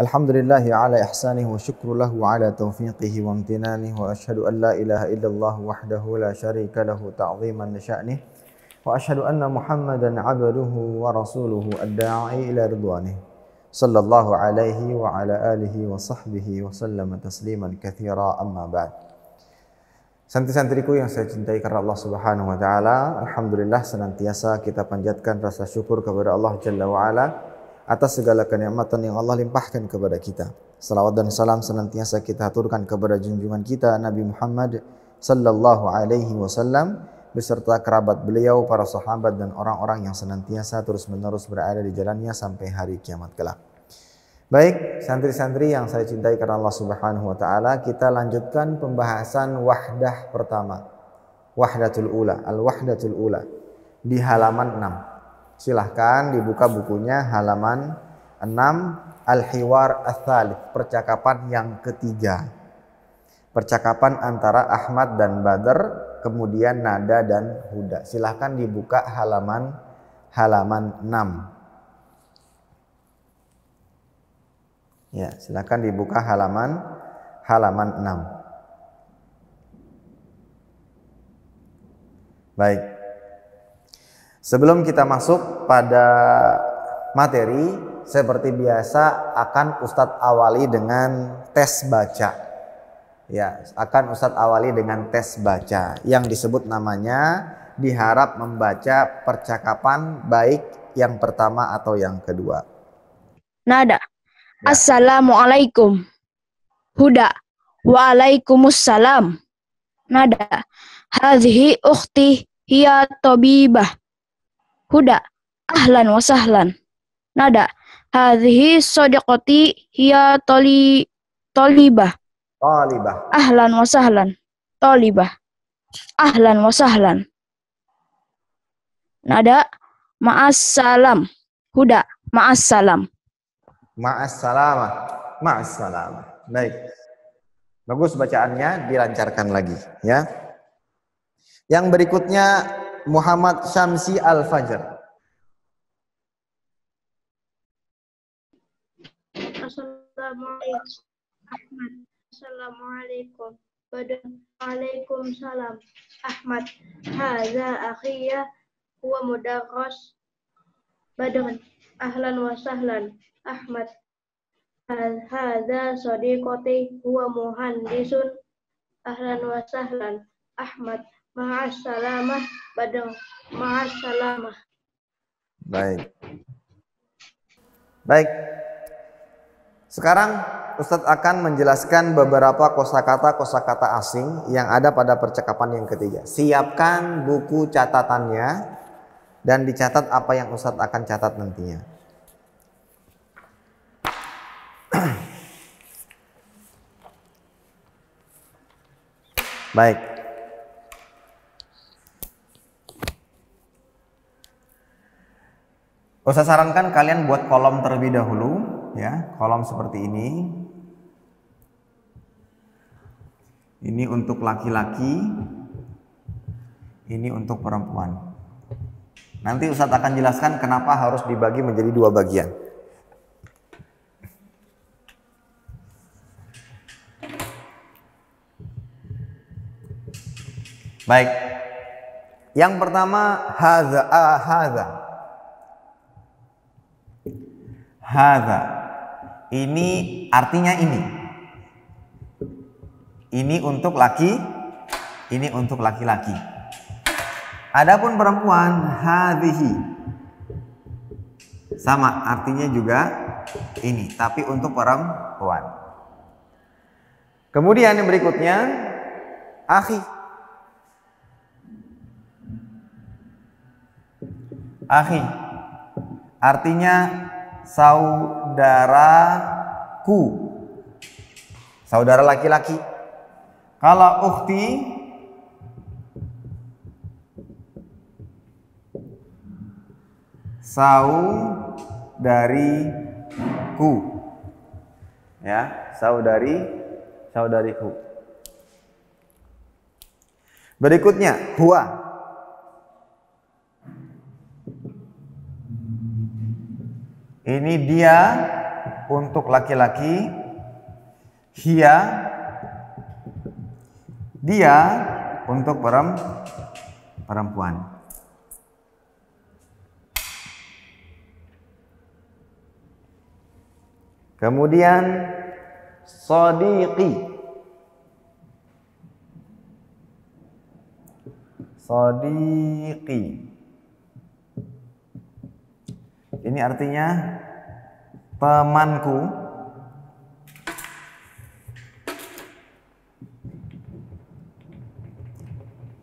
Alhamdulillahi ala ihsanihi wa syukru lahu ala taufiqihi wa amtinanihi wa ashhadu an la ilaha illallah wahdahu la syarika lahu ta'ziman li sya'nih wa ashhadu anna Muhammadan 'abduhu wa rasuluhu ad-da'i ila ridwanih sallallahu alaihi wa ala alihi wa sahbihi wa sallama tasliman katsira amma ba'd. Santri-santriku yang saya cintai karena Allah Subhanahu wa taala, alhamdulillah senantiasa kita panjatkan rasa syukur kepada Allah Jalla wa ala atas segala kenikmatan yang Allah limpahkan kepada kita. Salawat dan salam senantiasa kita aturkan kepada junjungan kita Nabi Muhammad sallallahu alaihi wasallam beserta kerabat beliau, para sahabat dan orang-orang yang senantiasa terus-menerus berada di jalannya sampai hari kiamat kelak. Baik, santri-santri yang saya cintai karena Allah Subhanahu wa taala, kita lanjutkan pembahasan wahdah pertama. Wahdatul ula, al-wahdatul ula di halaman 6. Silahkan dibuka bukunya halaman 6, Al-Hiwar Ats-Tsalits, percakapan yang ketiga. Percakapan antara Ahmad dan Badr, kemudian Nada dan Huda. Silahkan dibuka halaman 6. Ya, silahkan dibuka halaman 6. Baik. Sebelum kita masuk pada materi, seperti biasa akan Ustadz awali dengan tes baca. Ya, akan Ustadz awali dengan tes baca yang disebut namanya diharap membaca percakapan baik yang pertama atau yang kedua. Nada. Ya. Assalamualaikum. Huda. Waalaikumsalam. Nada. Hadhihi ukhti hiya tabibah. Huda, ahlan wa sahlan. Nada, hadhihi sadiqati hiya talibah. Ahlan wa sahlan. Talibah. Ahlan wa sahlan. Nada, ma'assalam. Huda, ma'assalam. Ma'assalamah. Baik. Bagus bacaannya, dilancarkan lagi ya. Yang berikutnya Muhammad Syamsi Al-Fajr. Assalamualaikum. Waalaikumsalam. Ahmad. Hadza akhiya huwa mudarris Badr. Ahlan wa sahlan. Ahmad. Hadza sadiqati huwa muhandisun. Ahlan wa sahlan. Ahmad. Ma'assalamah Badr. Ma'assalamah. Baik. Sekarang Ustadz akan menjelaskan beberapa kosakata asing yang ada pada percakapan yang ketiga. Siapkan buku catatannya dan dicatat apa yang Ustadz akan catat nantinya. Baik. Saya sarankan kalian buat kolom terlebih dahulu ya, kolom seperti ini. Ini untuk laki-laki, ini untuk perempuan. Nanti Ustadz akan jelaskan kenapa harus dibagi menjadi dua bagian. Baik. Yang pertama hadza. Hadza. Ini artinya ini. Ini untuk laki, ini untuk laki-laki. Adapun perempuan hadhihi. Sama artinya juga ini, tapi untuk perempuan. Kemudian yang berikutnya akhi. Akhi artinya saudaraku, saudara laki-laki. Kalau ukhti saudariku, ya, saudariku. Berikutnya huwa. Ini dia untuk laki-laki, hiya dia untuk perempuan. Kemudian sadiqi. Sadiqi. Ini artinya temanku.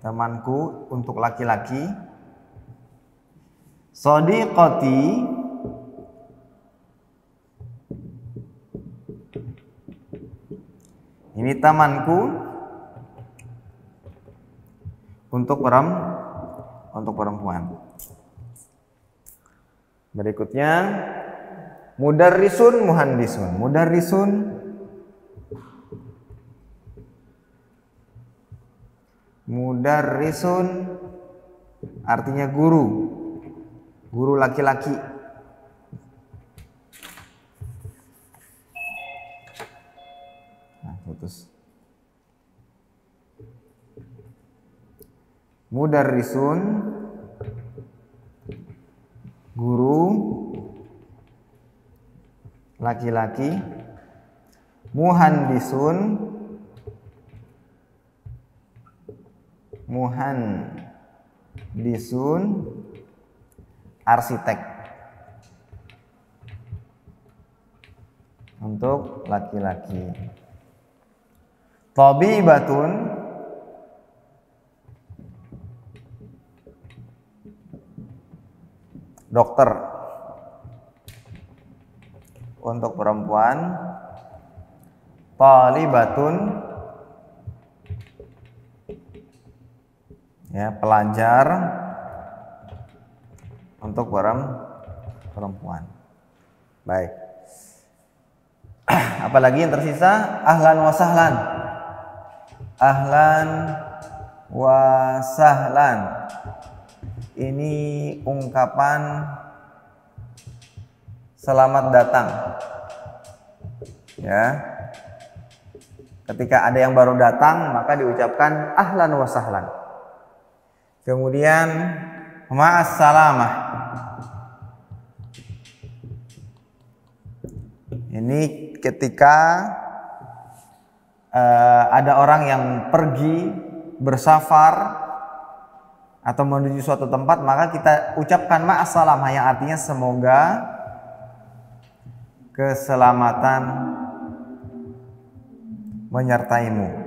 Temanku untuk laki-laki. Sadiqati. Ini temanku untuk perempuan. Berikutnya mudarrisun muhandisun. Mudarrisun artinya guru. Guru laki-laki. Putus. Mudarrisun guru laki-laki. Muhandisun arsitek untuk laki-laki. Tabibatun dokter untuk perempuan. Talibatun ya, pelajar untuk perempuan. Baik. Apalagi yang tersisa? Ahlan wa sahlan. Ahlan wa sahlan. Ini ungkapan selamat datang. Ya. Ketika ada yang baru datang, maka diucapkan ahlan wa sahlan. Kemudian ma'as salamah. Ini ketika ada orang yang pergi bersafar atau menuju suatu tempat, maka kita ucapkan ma'as salamah yang artinya semoga keselamatan menyertaimu.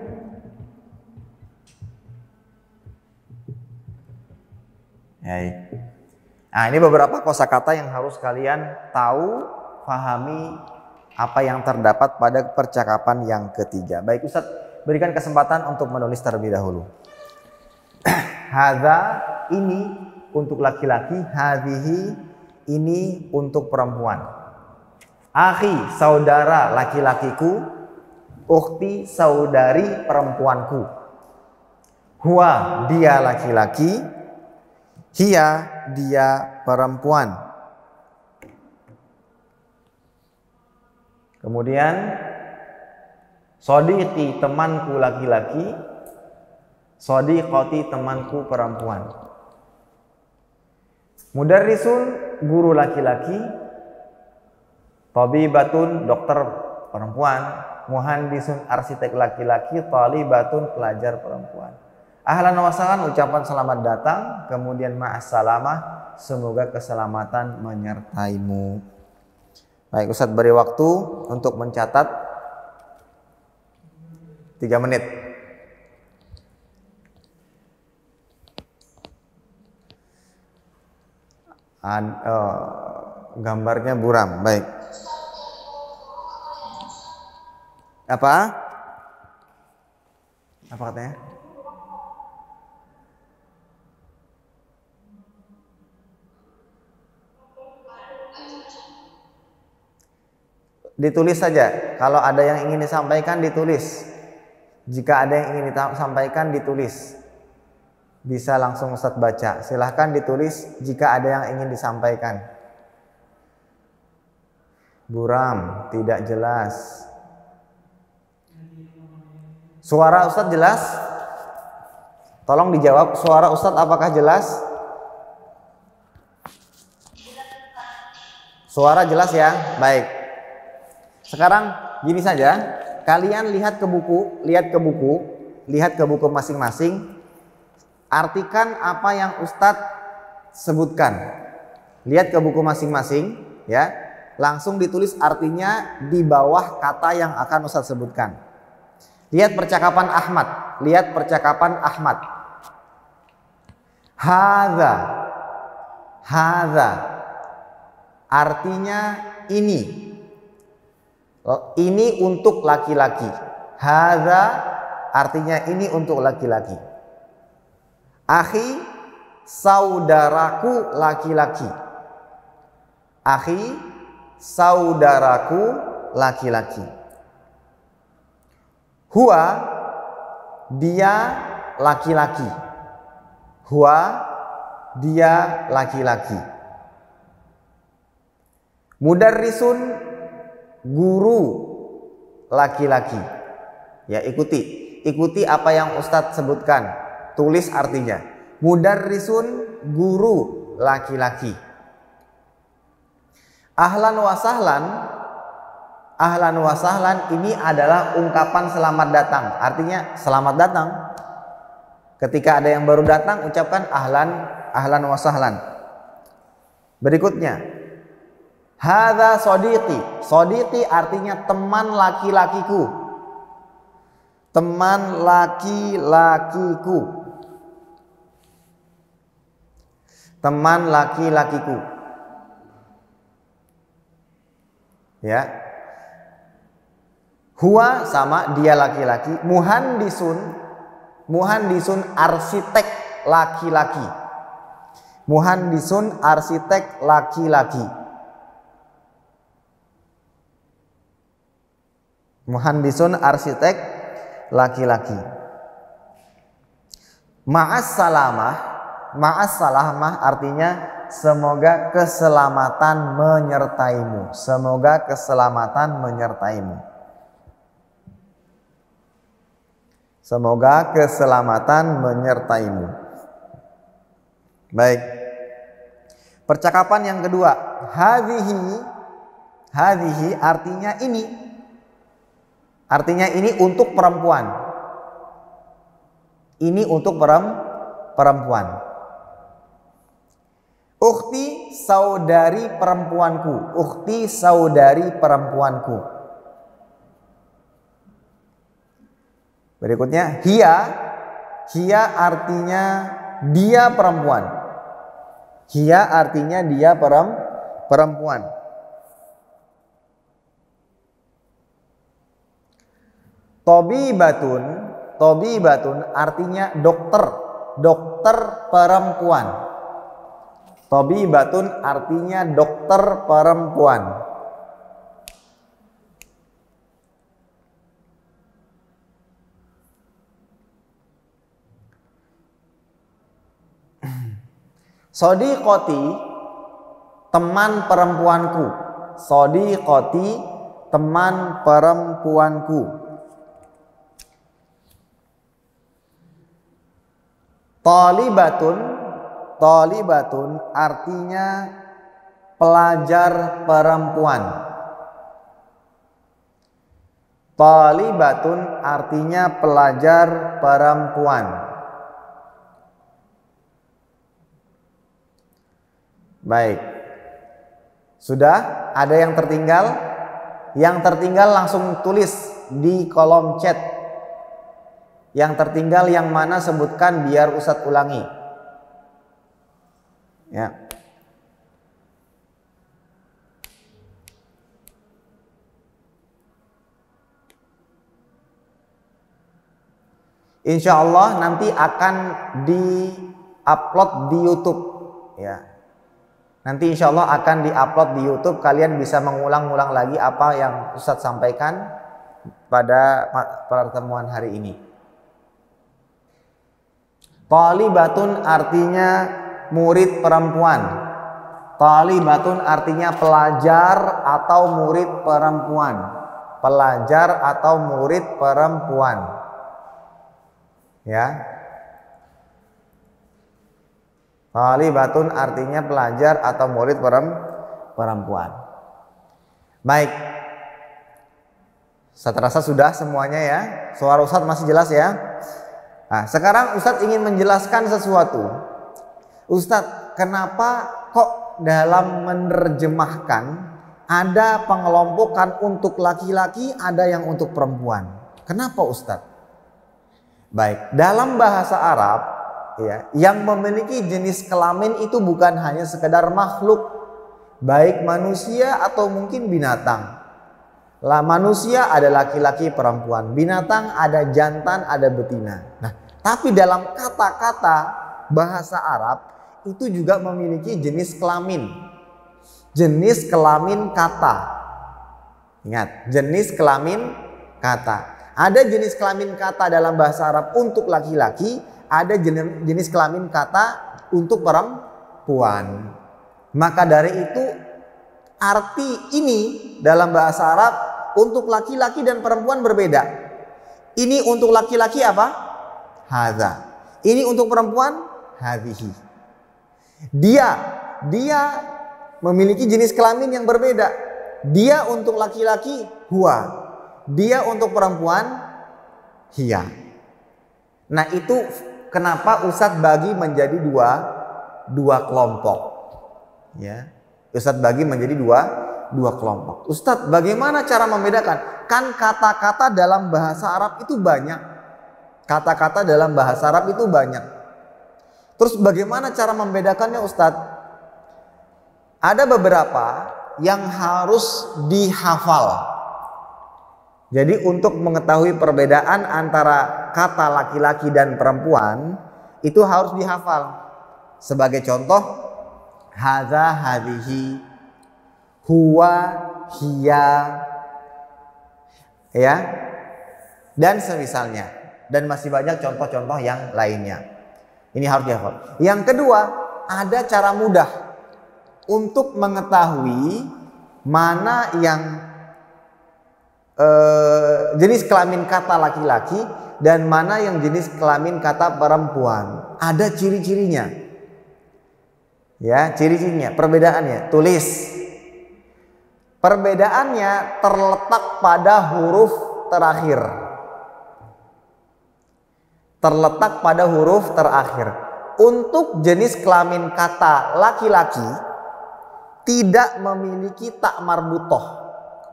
Nah, ini beberapa kosakata yang harus kalian tahu, pahami apa yang terdapat pada percakapan yang ketiga. Baik, Ustaz, berikan kesempatan untuk menulis terlebih dahulu. Hadza ini untuk laki-laki, hadhihi ini untuk perempuan. Akhi saudara laki-lakiku, ukhti saudari perempuanku. Huwa dia laki-laki, hiya dia perempuan. Kemudian sadiqi temanku laki-laki, sadiqati temanku perempuan. Mudarrisun guru laki-laki, tabibatun dokter perempuan, muhandisun arsitek laki-laki, talibatun pelajar perempuan. Ahlan wa sahlan ucapan selamat datang, kemudian ma'as salamah semoga keselamatan menyertaimu. Baik, Ustaz beri waktu untuk mencatat 3 menit. Gambarnya buram. Baik. Apa katanya? Ditulis saja. Kalau ada yang ingin disampaikan, ditulis. Jika ada yang ingin disampaikan, ditulis. Bisa langsung Ustaz baca. Silahkan ditulis jika ada yang ingin disampaikan. Buram, tidak jelas. Suara Ustadz jelas? Tolong dijawab, suara Ustadz apakah jelas? Suara jelas ya? Baik. Sekarang gini saja, kalian lihat ke buku, lihat ke buku masing-masing. Artikan apa yang Ustadz sebutkan. Lihat ke buku masing-masing ya. Langsung ditulis artinya di bawah kata yang akan Ustadz sebutkan. Lihat percakapan Ahmad. Lihat percakapan Ahmad. Hadza. Hadza. Artinya ini. Ini untuk laki-laki. Hadza artinya ini untuk laki-laki. Akhi, saudaraku laki-laki. Akhi, saudaraku laki-laki. Huwa, dia laki-laki. Huwa, dia laki-laki. Mudarrisun, guru laki-laki. Ya, ikuti apa yang Ustadz sebutkan. Tulis artinya. Mudarrisun, guru laki-laki. Ahlan wa sahlan. Ahlan wa sahlan ini adalah ungkapan selamat datang. Artinya selamat datang. Ketika ada yang baru datang, ucapkan ahlan wa sahlan. Berikutnya, hadza sodiqi. Sodiqi artinya teman laki-lakiku. Teman laki-lakiku. Teman laki-lakiku. Ya. Huwa sama dia laki-laki. Muhandisun arsitek laki-laki. Muhandisun arsitek laki-laki. Muhandisun arsitek laki-laki. Ma'as-salamah artinya semoga keselamatan menyertaimu. Semoga keselamatan menyertaimu. Semoga keselamatan menyertaimu. Baik. Percakapan yang kedua, hadhihi artinya ini. Artinya ini untuk perempuan. Ini untuk perempuan. Ukhti, saudari perempuanku. Ukhti, saudari perempuanku. Berikutnya, hiya artinya dia perempuan. Hiya artinya dia perempuan. Tobibatun artinya dokter perempuan. Tobibatun artinya dokter perempuan. Sodiqoti, teman perempuanku. Sodiqoti, teman perempuanku. Talibatun artinya pelajar perempuan. Talibatun artinya pelajar perempuan. Baik. Sudah? Ada yang tertinggal? Yang tertinggal langsung tulis di kolom chat. Yang tertinggal yang mana sebutkan biar Ustadz ulangi. Ya. Insya Allah nanti akan di-upload di YouTube. Ya. Nanti insya Allah akan di-upload di YouTube. Kalian bisa mengulang-ulang lagi apa yang Ustadz sampaikan pada pertemuan hari ini. Talibatun artinya murid perempuan. Thalibatun artinya pelajar atau murid perempuan. Pelajar atau murid perempuan. Ya. Thalibatun artinya pelajar atau murid perempuan. Baik. Saya terasa sudah semuanya ya. Suara Ustadz masih jelas ya. Nah, sekarang Ustadz ingin menjelaskan sesuatu. Ustadz, kenapa kok dalam menerjemahkan ada pengelompokan untuk laki-laki, ada yang untuk perempuan? Kenapa Ustadz? Baik, dalam bahasa Arab ya, yang memiliki jenis kelamin itu bukan hanya sekedar makhluk, baik manusia atau mungkin binatang. Lah manusia ada laki-laki perempuan, binatang ada jantan ada betina. Nah, tapi dalam kata-kata bahasa Arab itu juga memiliki jenis kelamin. Jenis kelamin kata. Ingat, jenis kelamin kata. Ada jenis kelamin kata dalam bahasa Arab untuk laki-laki, ada jenis kelamin kata untuk perempuan. Maka dari itu arti ini dalam bahasa Arab untuk laki-laki dan perempuan berbeda. Ini untuk laki-laki apa? Hadza. Ini untuk perempuan hadhihi. Dia memiliki jenis kelamin yang berbeda. Dia untuk laki-laki huwa. Dia untuk perempuan hiya. Nah, itu kenapa Ustadz bagi menjadi dua kelompok. Ya. Ustadz bagi menjadi dua kelompok. Ustadz, bagaimana cara membedakan? Kan kata-kata dalam bahasa Arab itu banyak. Kata-kata dalam bahasa Arab itu banyak. Terus bagaimana cara membedakannya Ustadz? Ada beberapa yang harus dihafal. Jadi untuk mengetahui perbedaan antara kata laki-laki dan perempuan itu harus dihafal. Sebagai contoh, hadza hadhihi, huwa hiya, ya, dan semisalnya, dan masih banyak contoh-contoh yang lainnya. Ini harus dihafal. Yang kedua, ada cara mudah untuk mengetahui mana yang jenis kelamin kata laki-laki dan mana yang jenis kelamin kata perempuan. Ada ciri-cirinya. Ya, ciri-cirinya, perbedaannya. Tulis. Perbedaannya terletak pada huruf terakhir. Terletak pada huruf terakhir. Untuk jenis kelamin kata laki-laki tidak memiliki tak marbutoh.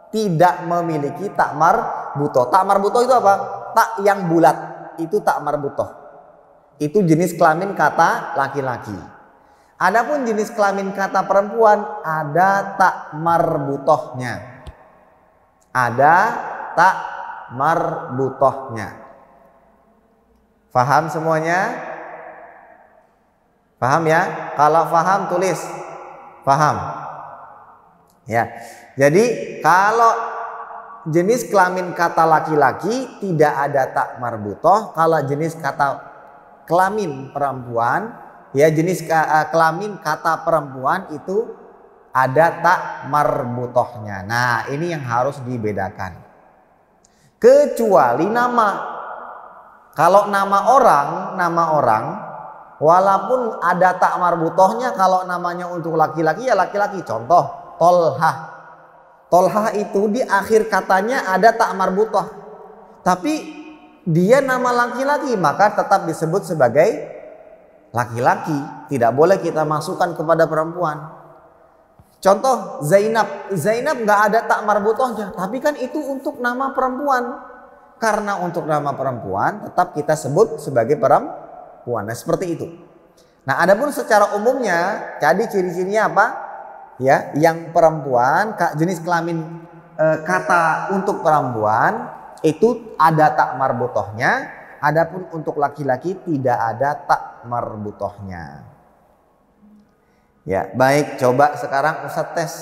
Tidak memiliki tak marbutoh. Tak marbutoh itu apa? Tak yang bulat. Itu tak marbutoh. Itu jenis kelamin kata laki-laki. Adapun jenis kelamin kata perempuan ada tak marbutohnya. Ada tak marbutohnya. Faham semuanya? Paham ya? Kalau paham tulis. Paham? Ya. Jadi kalau jenis kelamin kata laki-laki tidak ada tak marbutoh. Kalau jenis kata kelamin perempuan, ya jenis kelamin kata perempuan itu ada tak marbutohnya. Nah, ini yang harus dibedakan. Kecuali nama. Kalau nama orang walaupun ada tak marbutohnya, kalau namanya untuk laki-laki ya laki-laki. Contoh, Tolha. Tolha itu di akhir katanya ada tak marbutoh. Tapi dia nama laki-laki, maka tetap disebut sebagai laki-laki. Tidak boleh kita masukkan kepada perempuan. Contoh Zainab. Zainab nggak ada tak marbutohnya, tapi kan itu untuk nama perempuan. Karena untuk nama perempuan tetap kita sebut sebagai perempuan. Nah, seperti itu. Nah, adapun secara umumnya, jadi ciri-cirinya apa? Ya, yang perempuan, jenis kelamin kata untuk perempuan itu ada tak marbutohnya. Adapun untuk laki-laki tidak ada tak marbutohnya. Ya, baik, coba sekarang Ustadz tes.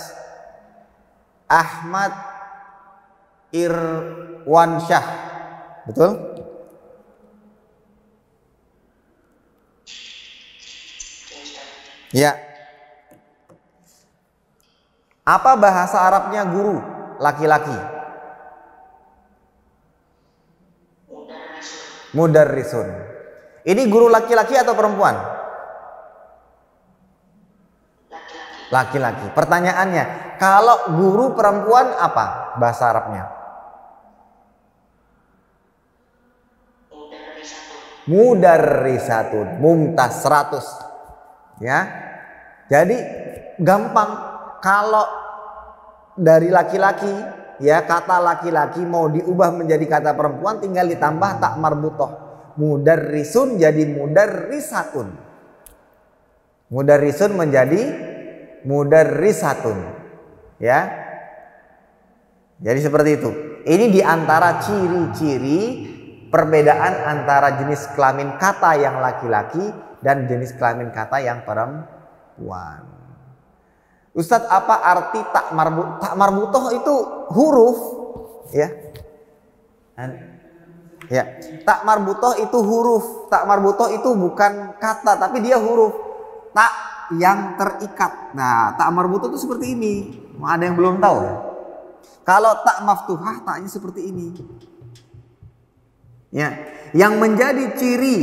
Ahmad Irwansyah, betul? Ya. Apa bahasa Arabnya guru laki-laki? Mudarrisun. Ini guru laki-laki atau perempuan? Laki-laki. Pertanyaannya, kalau guru perempuan apa bahasa Arabnya? Mudarrisatun. Mumtaz 100. Ya. Jadi gampang kalau dari laki-laki, ya, kata laki-laki mau diubah menjadi kata perempuan tinggal ditambah tak marbutoh. Mudarrisun jadi mudarrisatun. Mudarrisun menjadi mudarrisatun. Ya. Jadi seperti itu. Ini diantara ciri-ciri perbedaan antara jenis kelamin kata yang laki-laki dan jenis kelamin kata yang perempuan. Ustadz, apa arti tak marbutoh? Tak marbutoh itu huruf, ya. Ya, tak marbutoh itu huruf. Tak marbutoh itu bukan kata, tapi dia huruf. Tak yang terikat. Nah, tak marbutoh itu seperti ini. Ada yang belum tahu ya? Kalau tak maftuhah, taknya seperti ini. Ya, yang menjadi ciri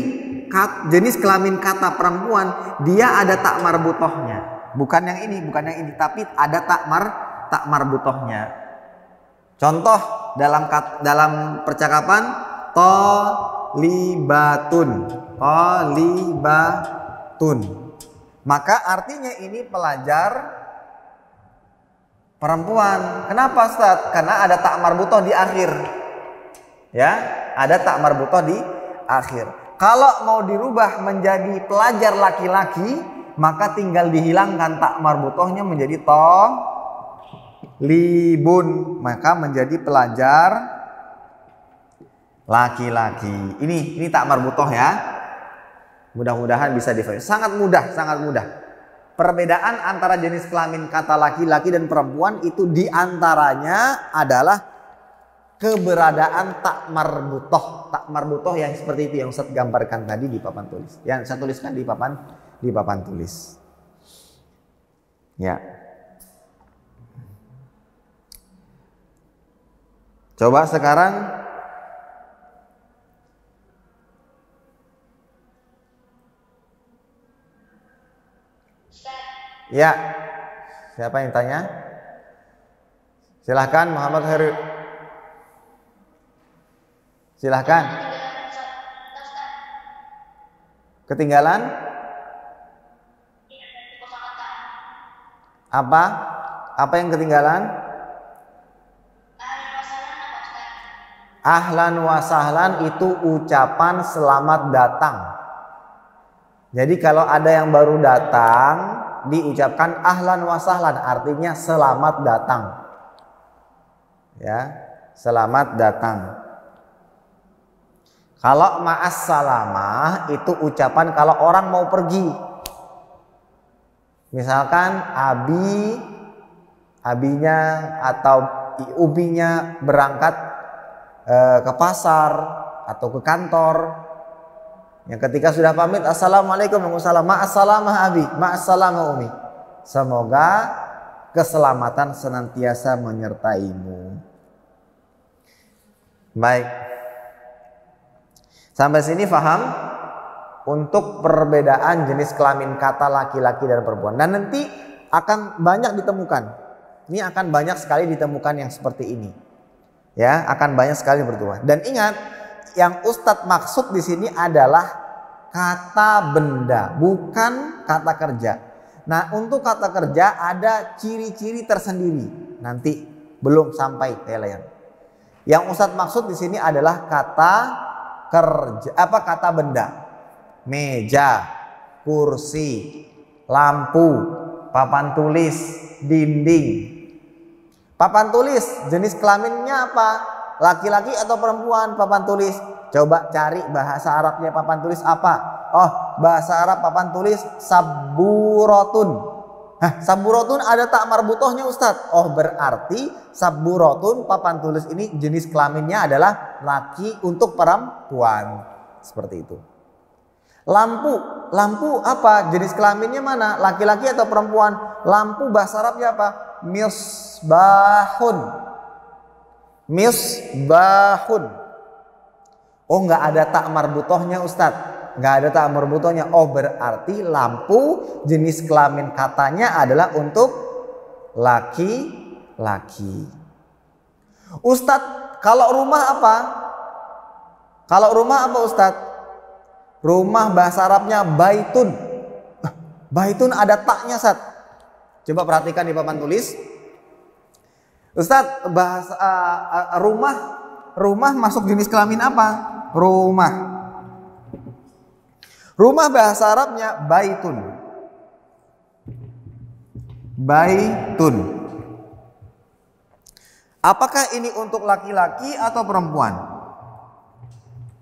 jenis kelamin kata perempuan, dia ada tak marbutohnya. Bukan yang ini, tapi ada tak marbutohnya. Contoh dalam percakapan tolibatun. Maka artinya ini pelajar perempuan. Kenapa, Ustaz? Karena ada tak marbutoh di akhir. Ya, ada tak marbutoh di akhir. Kalau mau dirubah menjadi pelajar laki-laki, maka tinggal dihilangkan tak marbutohnya menjadi libun, maka menjadi pelajar laki-laki. Ini tak marbutoh ya. Mudah-mudahan bisa difahami. Sangat mudah. Perbedaan antara jenis kelamin kata laki-laki dan perempuan itu diantaranya adalah keberadaan tak marbutoh. Tak marbutoh yang seperti itu yang Ustaz gambarkan tadi di papan tulis. Yang saya tuliskan di papan tulis. Ya. Coba sekarang ya. Siapa yang tanya? Silahkan Muhammad Heru. Silahkan. Ketinggalan? Apa yang ketinggalan? Ahlan wa sahlan itu ucapan selamat datang. Jadi kalau ada yang baru datang diucapkan ahlan wa sahlan, artinya selamat datang. Ya, selamat datang. Kalau ma'as salamah itu ucapan kalau orang mau pergi. Misalkan abinya atau ubinya berangkat ke pasar atau ke kantor. Yang ketika sudah pamit, assalamualaikum warahmatullahi wabarakatuh, ma'assalamah abi, ma'assalamah umi. Semoga keselamatan senantiasa menyertaimu. Baik. Sampai sini paham? Untuk perbedaan jenis kelamin kata laki-laki dan perempuan. Dan nanti akan banyak ditemukan. Ini akan banyak sekali ditemukan yang seperti ini. Ya, akan banyak sekali bertuah. Dan ingat, yang Ustadz maksud di sini adalah kata benda, bukan kata kerja. Nah, untuk kata kerja ada ciri-ciri tersendiri. Nanti belum sampai kalian. Yang Ustadz maksud di sini adalah kata kerja, kata benda. Meja, kursi, lampu, papan tulis, dinding. Papan tulis jenis kelaminnya apa? Laki-laki atau perempuan papan tulis? Coba cari bahasa Arabnya papan tulis apa? Oh, bahasa Arab papan tulis saburotun. Nah, saburotun ada tak marbutohnya, Ustadz. Oh, berarti saburotun papan tulis ini jenis kelaminnya adalah laki untuk perempuan. Seperti itu. Lampu apa? Jenis kelaminnya mana? Laki-laki atau perempuan? Lampu bahasa Arabnya apa? misbahun. Misbahun. Oh, nggak ada tak marbutohnya Ustadz. Nggak ada tak marbutohnya. Oh, berarti lampu jenis kelamin katanya adalah untuk laki-laki. Ustadz, kalau rumah apa? Kalau rumah apa Ustadz? Rumah bahasa Arabnya baitun. Baitun ada taknya Ustadz. Coba perhatikan di papan tulis. Ustadz, bahasa rumah masuk jenis kelamin apa? Rumah. Rumah bahasa Arabnya baitun. Baitun. Apakah ini untuk laki-laki atau perempuan?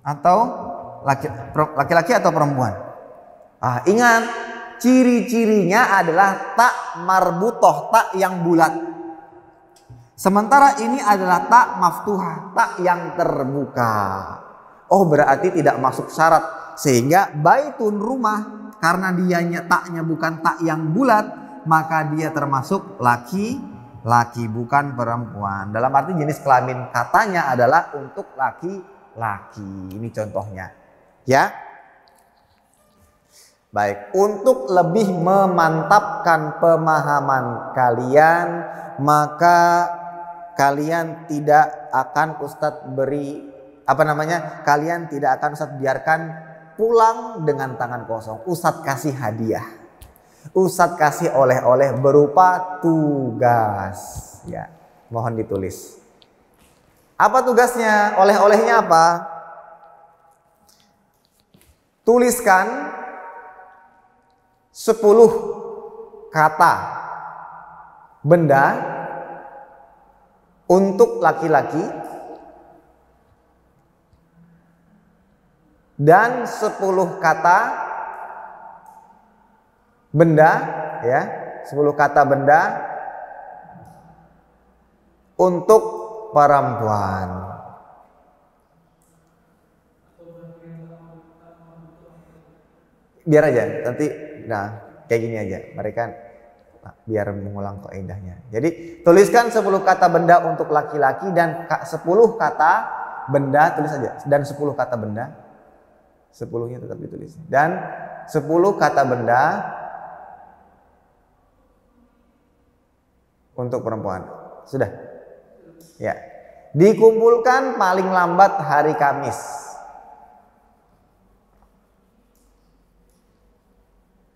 Atau laki-laki atau perempuan? Ingat, ciri-cirinya adalah tak marbutoh, tak yang bulat. Sementara ini adalah tak maftuhah, tak yang terbuka. Oh, berarti tidak masuk syarat. Sehingga baitun rumah, karena dianya taknya bukan tak yang bulat, maka dia termasuk laki-laki, bukan perempuan. Dalam arti jenis kelamin katanya adalah untuk laki-laki. Ini contohnya. Ya. Baik, untuk lebih memantapkan pemahaman kalian, maka kalian tidak akan Ustadz beri kalian tidak akan Ustadz biarkan pulang dengan tangan kosong. Ustadz kasih hadiah. Ustadz kasih oleh-oleh berupa tugas. Ya, mohon ditulis. Apa tugasnya? Oleh-olehnya apa? Tuliskan 10 kata benda untuk laki-laki dan 10 kata benda, ya, 10 kata benda untuk perempuan. Biar aja nanti, kayak gini aja mereka biar mengulang kaidahnya. Jadi tuliskan 10 kata benda untuk laki-laki dan 10 kata benda, tulis aja, dan 10 kata benda, 10-nya tetap ditulis, dan 10 kata benda untuk perempuan. Sudah? Ya. Dikumpulkan paling lambat hari Kamis.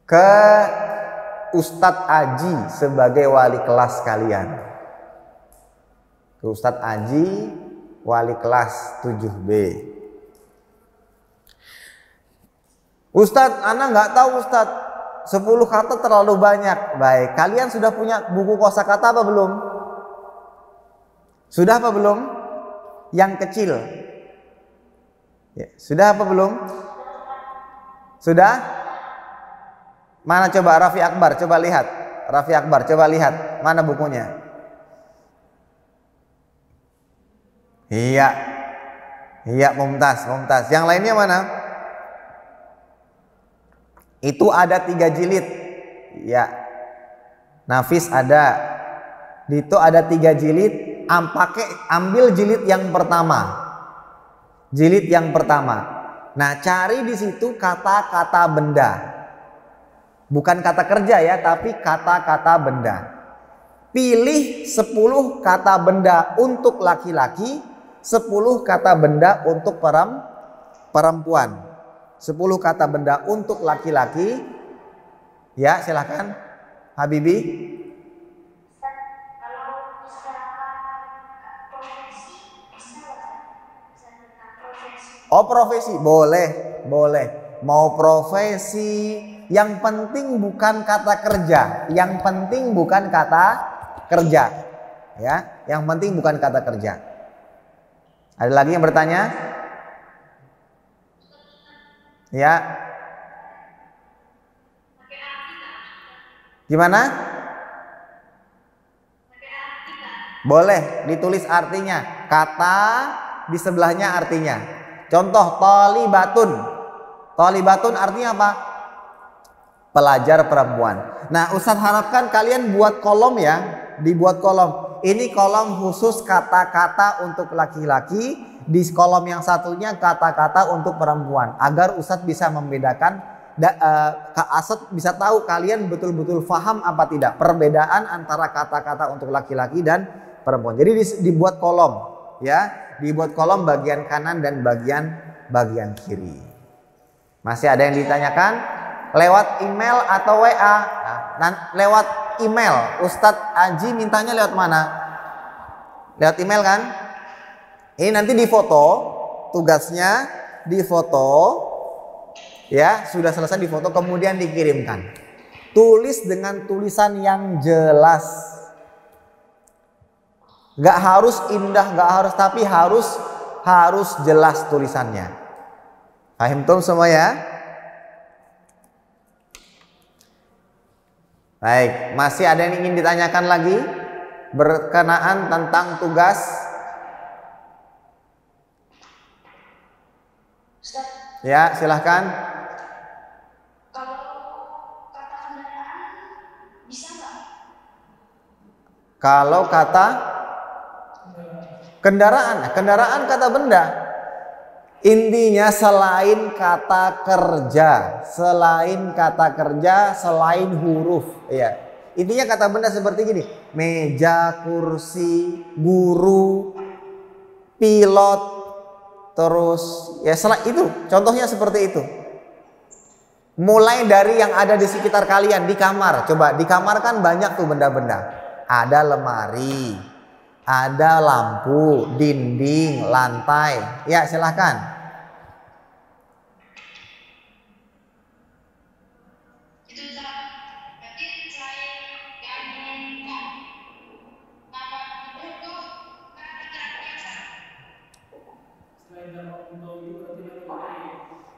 Ke Ustadz Aji sebagai wali kelas kalian. Ke Ustadz Aji, wali kelas 7B. Ustadz, ana nggak tahu Ustadz, 10 kata terlalu banyak. Baik, kalian sudah punya buku kosakata apa belum? Sudah apa belum? Yang kecil. Ya, sudah apa belum? Sudah? Mana coba Raffi Akbar, coba lihat. Raffi Akbar, coba lihat. Mana bukunya? Iya. Iya, Mumtaz. Yang lainnya mana? Itu ada 3 jilid. Ya. Nafis ada. Dito ada 3 jilid. Ambil jilid yang pertama. Jilid yang pertama. Nah, cari di situ kata-kata benda. Bukan kata kerja ya, tapi kata-kata benda. Pilih 10 kata benda untuk laki-laki, 10 kata benda untuk perempuan. 10 kata benda untuk laki-laki. Ya, silakan Habibi. Oh, profesi. Boleh. Mau profesi, yang penting bukan kata kerja. Yang penting bukan kata kerja. Ya, yang penting bukan kata kerja. Ada lagi yang bertanya? Ya. Gimana? Boleh ditulis artinya. Kata di sebelahnya artinya. Contoh, thalibatun. Thalibatun artinya apa? Pelajar perempuan. Nah, Ustadz harapkan kalian buat kolom ya. dibuat kolom. Ini kolom khusus kata-kata untuk laki-laki, di kolom yang satunya kata-kata untuk perempuan, agar Ustadz bisa membedakan, Kak Asad bisa tahu kalian betul-betul paham apa tidak perbedaan antara kata-kata untuk laki-laki dan perempuan. Jadi dibuat kolom, ya, dibuat kolom bagian kanan dan bagian kiri. Masih ada yang ditanyakan? Lewat email atau WA? Nah, lewat email. Ustadz Aji mintanya lewat mana? Lewat email kan? Ini nanti difoto, tugasnya difoto, ya, sudah selesai difoto kemudian dikirimkan. Tulis dengan tulisan yang jelas. Gak harus indah, gak harus, tapi harus jelas tulisannya. Paham tuh semua ya? Baik, masih ada yang ingin ditanyakan lagi berkenaan tentang tugas? Ya, silahkan. Kalau kata kendaraan bisa nggak? Kalau kata kendaraan kata benda. Intinya selain kata kerja, selain huruf, ya. Intinya kata benda seperti gini: meja, kursi, guru, pilot, terus ya itu. Contohnya seperti itu. Mulai dari yang ada di sekitar kalian di kamar. Coba di kamar kan banyak tuh benda-benda. Ada lemari, ada lampu, dinding, lantai. Ya, silahkan.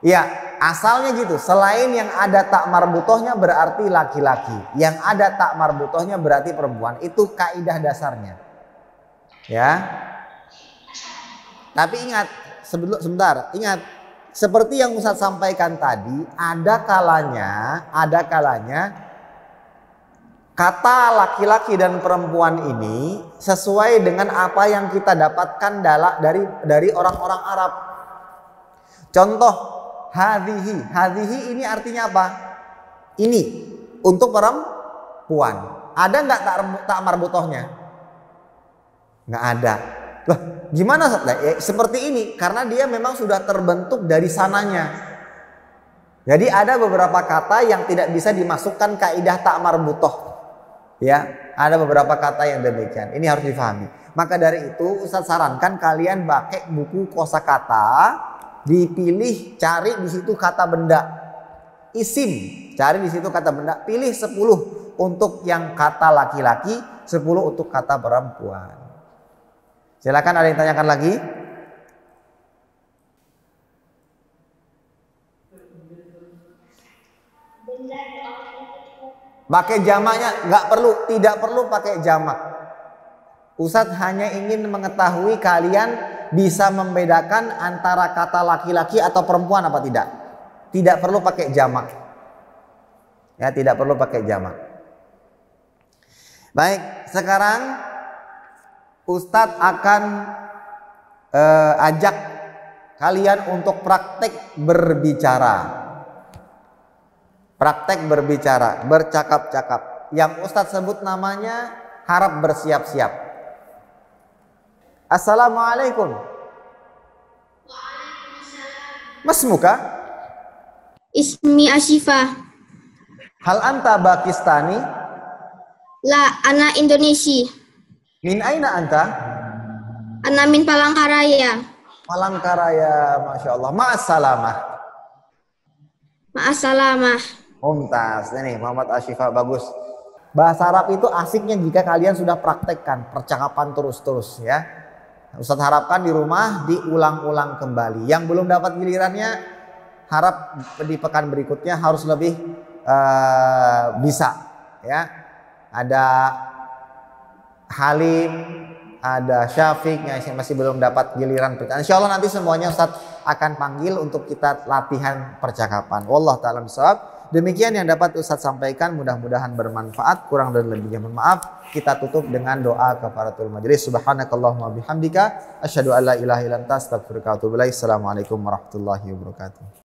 Ya, asalnya gitu. Selain yang ada tak marbutohnya berarti laki-laki, yang ada tak marbutohnya berarti perempuan. Itu kaidah dasarnya. Ya. Tapi ingat, sebentar, ingat. Seperti yang Ustadz sampaikan tadi, ada kalanya kata laki-laki dan perempuan ini sesuai dengan apa yang kita dapatkan dari orang-orang Arab. Contoh, hadhihi ini artinya apa? Ini untuk perempuan. Ada nggak tak marbutohnya? Nggak ada. Loh, gimana? Seperti ini karena dia memang sudah terbentuk dari sananya. Jadi ada beberapa kata yang tidak bisa dimasukkan kaidah tak marbutoh. Ya, ada beberapa kata yang demikian. Ini harus difahami. Maka dari itu Ustadz sarankan kalian pakai buku kosakata, dipilih, cari di situ kata benda. Isim, cari di situ kata benda, pilih 10 untuk yang kata laki-laki, 10 untuk kata perempuan. Silakan, ada yang tanyakan lagi? Pakai jamaknya nggak perlu, tidak perlu pakai jamak. Ustadz hanya ingin mengetahui kalian bisa membedakan antara kata laki-laki atau perempuan apa tidak. Tidak perlu pakai jamak. Ya, tidak perlu pakai jamak. Baik, sekarang Ustadz akan ajak kalian untuk praktek berbicara. Praktek berbicara, bercakap-cakap. Yang Ustadz sebut namanya harap bersiap-siap. Assalamualaikum. Waalaikumsalam. Masmuka? Ismi Asyifa. Hal anta Pakistani? La, ana Indonesia. Min aina anta? Ana min Palangkaraya. Palangkaraya, Masya Allah. Ma'assalamah. Ma'assalamah. Mumtaz. Ini Muhammad Asyifa, bagus. Bahasa Arab itu asiknya jika kalian sudah praktekkan percakapan terus-terus, ya. Ustadz harapkan di rumah diulang-ulang kembali. Yang belum dapat gilirannya, harap di pekan berikutnya harus lebih bisa, ya. Ada Halim, ada Syafiq yang masih belum dapat giliran. Insya Allah nanti semuanya Ustadz akan panggil untuk kita latihan percakapan. Wallahu ta'ala bishawab. Demikian yang dapat Ustadz sampaikan, mudah-mudahan bermanfaat. Kurang dan lebihnya mohon maaf. Kita tutup dengan doa kafaratul majelis. Subhanakallahumma bihamdika asyhadu an la ilaha illa anta astaghfiruka wa atubu ilaik. Assalamualaikum warahmatullahi wabarakatuh.